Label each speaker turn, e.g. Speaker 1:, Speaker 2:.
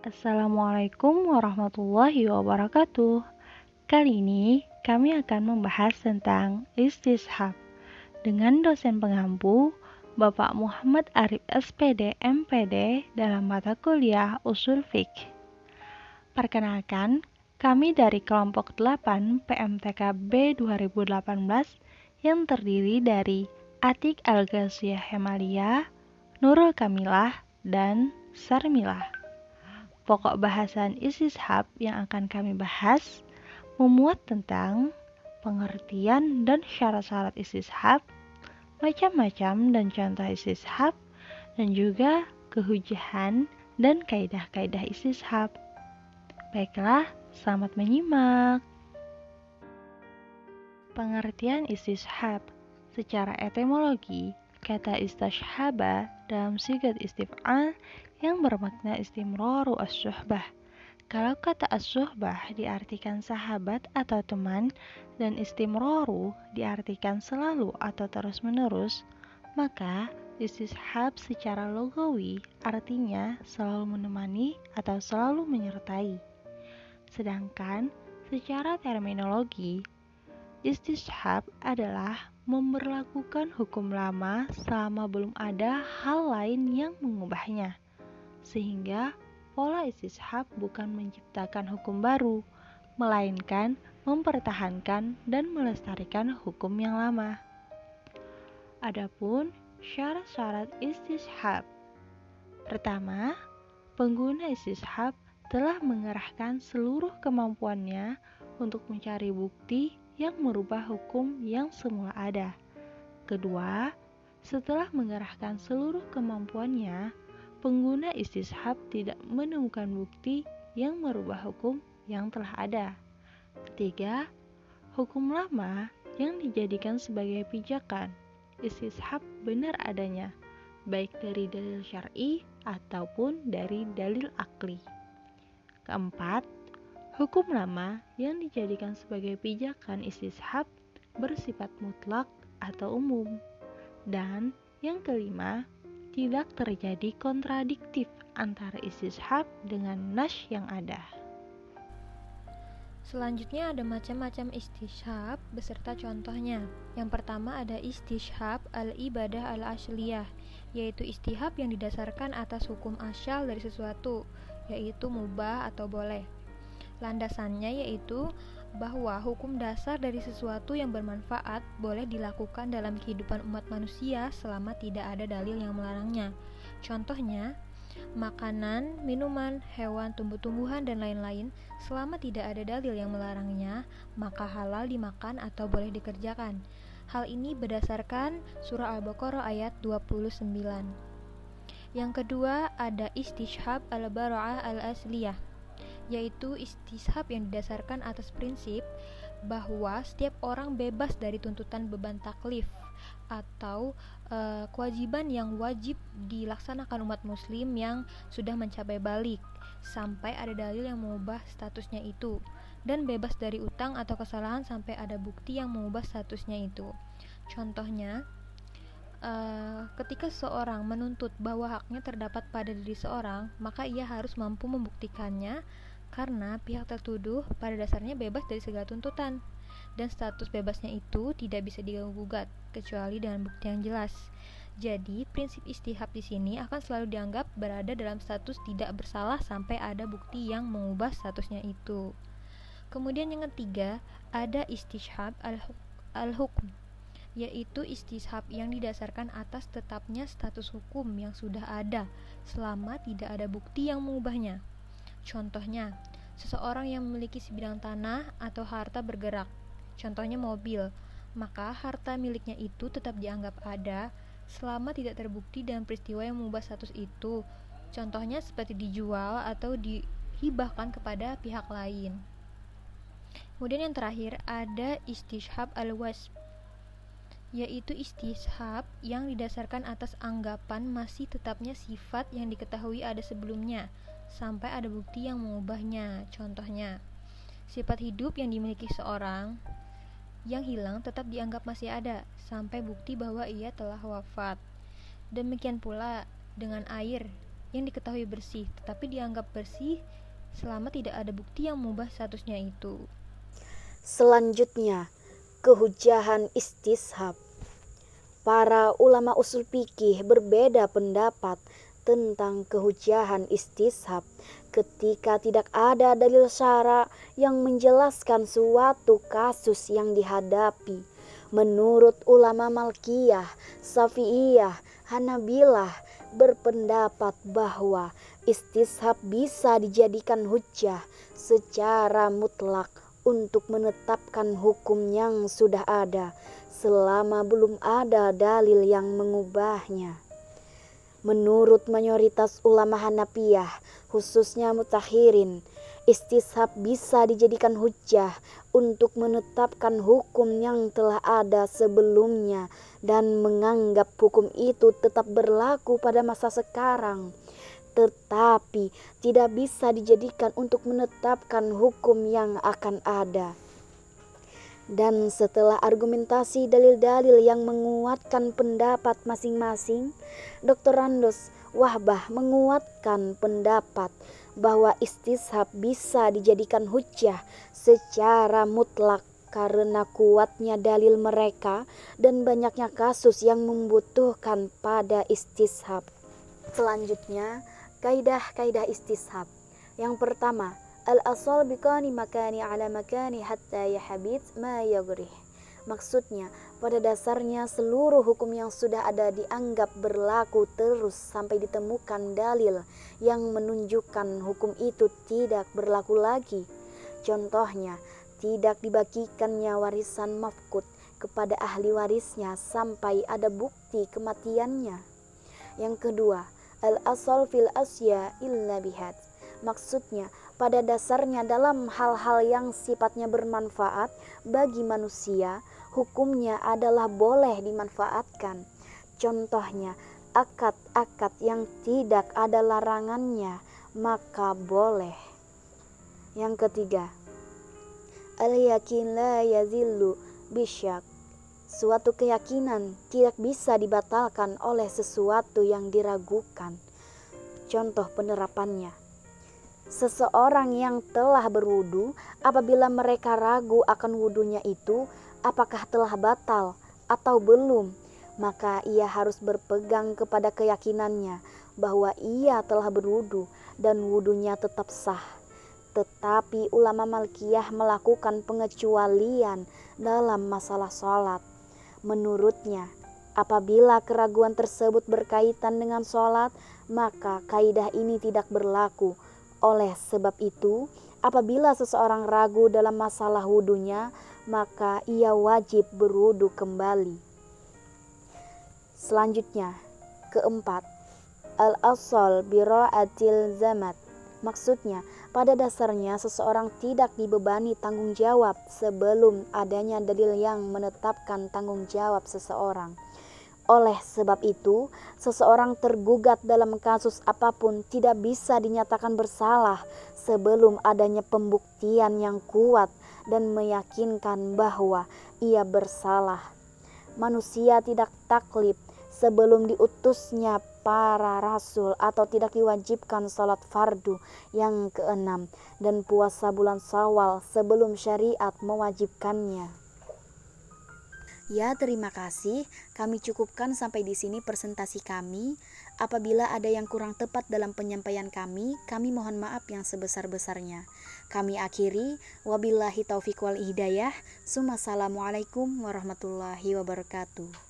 Speaker 1: Assalamualaikum warahmatullahi wabarakatuh. Kali ini kami akan membahas tentang istishab dengan dosen pengampu Bapak Muhammad Arif SPD MPD dalam mata kuliah Ushul Fiqh. Perkenalkan, kami dari kelompok 8 PMTK B 2018 yang terdiri dari Atik Al-Ghaziyah Hemalia, Nurul Kamilah, dan Sarmilah. Pokok bahasan istishab yang akan kami bahas memuat tentang pengertian dan syarat-syarat istishab, macam-macam dan contoh istishab, dan juga kehujahan dan kaidah-kaidah istishab. Baiklah, selamat menyimak. Pengertian istishab secara etimologi, kata istashhaba dalam sigat istif'al yang bermakna istimraru as-suhbah. Kalau kata as-suhbah diartikan sahabat atau teman dan istimraru diartikan selalu atau terus-menerus, maka istishab secara logawi artinya selalu menemani atau selalu menyertai. Sedangkan secara terminologi, istishab adalah memberlakukan hukum lama selama belum ada hal lain yang mengubahnya. Sehingga pola istishab bukan menciptakan hukum baru, melainkan mempertahankan dan melestarikan hukum yang lama. Adapun syarat-syarat istishab. Pertama, pengguna istishab telah mengerahkan seluruh kemampuannya untuk mencari bukti yang merubah hukum yang semula ada. Kedua, setelah mengerahkan seluruh kemampuannya, pengguna istishab tidak menemukan bukti yang merubah hukum yang telah ada. Ketiga, hukum lama yang dijadikan sebagai pijakan istishab benar adanya, baik dari dalil syar'i ataupun dari dalil akli. Keempat, hukum lama yang dijadikan sebagai pijakan istishab bersifat mutlak atau umum. Dan yang kelima, tidak terjadi kontradiktif antara istishab dengan nas yang ada.
Speaker 2: Selanjutnya ada macam-macam istishab beserta contohnya. Yang pertama ada istishab al-ibadah al-asliyah, yaitu istihab yang didasarkan atas hukum asyal dari sesuatu, yaitu mubah atau boleh. Landasannya yaitu bahwa hukum dasar dari sesuatu yang bermanfaat boleh dilakukan dalam kehidupan umat manusia selama tidak ada dalil yang melarangnya. Contohnya, makanan, minuman, hewan, tumbuh-tumbuhan, dan lain-lain, selama tidak ada dalil yang melarangnya, maka halal dimakan atau boleh dikerjakan. Hal ini berdasarkan surah Al-Baqarah ayat 29. Yang kedua ada istishab al-bara'ah al-asliyah, yaitu istishab yang didasarkan atas prinsip bahwa setiap orang bebas dari tuntutan beban taklif atau kewajiban yang wajib dilaksanakan umat muslim yang sudah mencapai balik sampai ada dalil yang mengubah statusnya itu, dan bebas dari utang atau kesalahan sampai ada bukti yang mengubah statusnya itu. Contohnya, ketika seorang menuntut bahwa haknya terdapat pada diri seorang, maka ia harus mampu membuktikannya karena pihak tertuduh pada dasarnya bebas dari segala tuntutan, dan status bebasnya itu tidak bisa diganggu-gugat kecuali dengan bukti yang jelas. Jadi, prinsip istihab di sini akan selalu dianggap berada dalam status tidak bersalah sampai ada bukti yang mengubah statusnya itu. Kemudian yang ketiga, ada istishab al-hukm, yaitu istishab yang didasarkan atas tetapnya status hukum yang sudah ada selama tidak ada bukti yang mengubahnya. Contohnya, seseorang yang memiliki sebidang tanah atau harta bergerak, contohnya mobil, maka harta miliknya itu tetap dianggap ada selama tidak terbukti dengan peristiwa yang mengubah status itu. Contohnya seperti dijual atau dihibahkan kepada pihak lain. Kemudian yang terakhir ada istishab al-wasf, yaitu istishab yang didasarkan atas anggapan masih tetapnya sifat yang diketahui ada sebelumnya sampai ada bukti yang mengubahnya. Contohnya, sifat hidup yang dimiliki seorang yang hilang tetap dianggap masih ada sampai bukti bahwa ia telah wafat. Demikian pula dengan air yang diketahui bersih, tetapi dianggap bersih selama tidak ada bukti yang mengubah statusnya itu.
Speaker 3: Selanjutnya, kehujahan istishab. Para ulama usul fikih berbeda pendapat tentang kehujahan istishab ketika tidak ada dalil syara yang menjelaskan suatu kasus yang dihadapi. Menurut ulama Malikiyah, Syafi'iyah, Hanabilah berpendapat bahwa istishab bisa dijadikan hujjah secara mutlak untuk menetapkan hukum yang sudah ada selama belum ada dalil yang mengubahnya. Menurut mayoritas ulama Hanafiyah, khususnya mutakhirin, istishab bisa dijadikan hujjah untuk menetapkan hukum yang telah ada sebelumnya dan menganggap hukum itu tetap berlaku pada masa sekarang, tetapi tidak bisa dijadikan untuk menetapkan hukum yang akan ada. Dan setelah argumentasi dalil-dalil yang menguatkan pendapat masing-masing, Dr. Randos Wahbah menguatkan pendapat bahwa istishab bisa dijadikan hujjah secara mutlak karena kuatnya dalil mereka dan banyaknya kasus yang membutuhkan pada istishab. Selanjutnya, kaidah-kaidah istishab. Yang pertama, al-asal biqani makani ala makani hatta yahabit ma yagrih. Maksudnya, pada dasarnya seluruh hukum yang sudah ada dianggap berlaku terus sampai ditemukan dalil yang menunjukkan hukum itu tidak berlaku lagi. Contohnya, tidak dibagikannya warisan mafqud kepada ahli warisnya sampai ada bukti kematiannya. Yang kedua, al-asal fil asya illa bihad. Maksudnya, pada dasarnya dalam hal-hal yang sifatnya bermanfaat bagi manusia, hukumnya adalah boleh dimanfaatkan. Contohnya, akad-akad yang tidak ada larangannya, maka boleh. Yang ketiga, al-yakin la yazillu bisyak. Suatu keyakinan tidak bisa dibatalkan oleh sesuatu yang diragukan. Contoh penerapannya, seseorang yang telah berwudu, apabila mereka ragu akan wudunya itu apakah telah batal atau belum, maka ia harus berpegang kepada keyakinannya bahwa ia telah berwudu dan wudunya tetap sah. Tetapi ulama Malikiyah melakukan pengecualian dalam masalah sholat. Menurutnya, apabila keraguan tersebut berkaitan dengan sholat, maka kaidah ini tidak berlaku. Oleh sebab itu, apabila seseorang ragu dalam masalah wudunya, maka ia wajib berwudu kembali. Selanjutnya, keempat, al-asal bira'atil zamat. Maksudnya, pada dasarnya seseorang tidak dibebani tanggung jawab sebelum adanya dalil yang menetapkan tanggung jawab seseorang. Oleh sebab itu, seseorang tergugat dalam kasus apapun tidak bisa dinyatakan bersalah sebelum adanya pembuktian yang kuat dan meyakinkan bahwa ia bersalah. Manusia tidak taklif sebelum diutusnya para rasul atau tidak diwajibkan salat fardu yang keenam dan puasa bulan Syawal sebelum syariat mewajibkannya. Ya, terima kasih. Kami cukupkan sampai di sini presentasi kami. Apabila ada yang kurang tepat dalam penyampaian kami mohon maaf yang sebesar-besarnya. Kami akhiri, wabillahi taufiq wal hidayah. Assalamualaikum warahmatullahi wabarakatuh.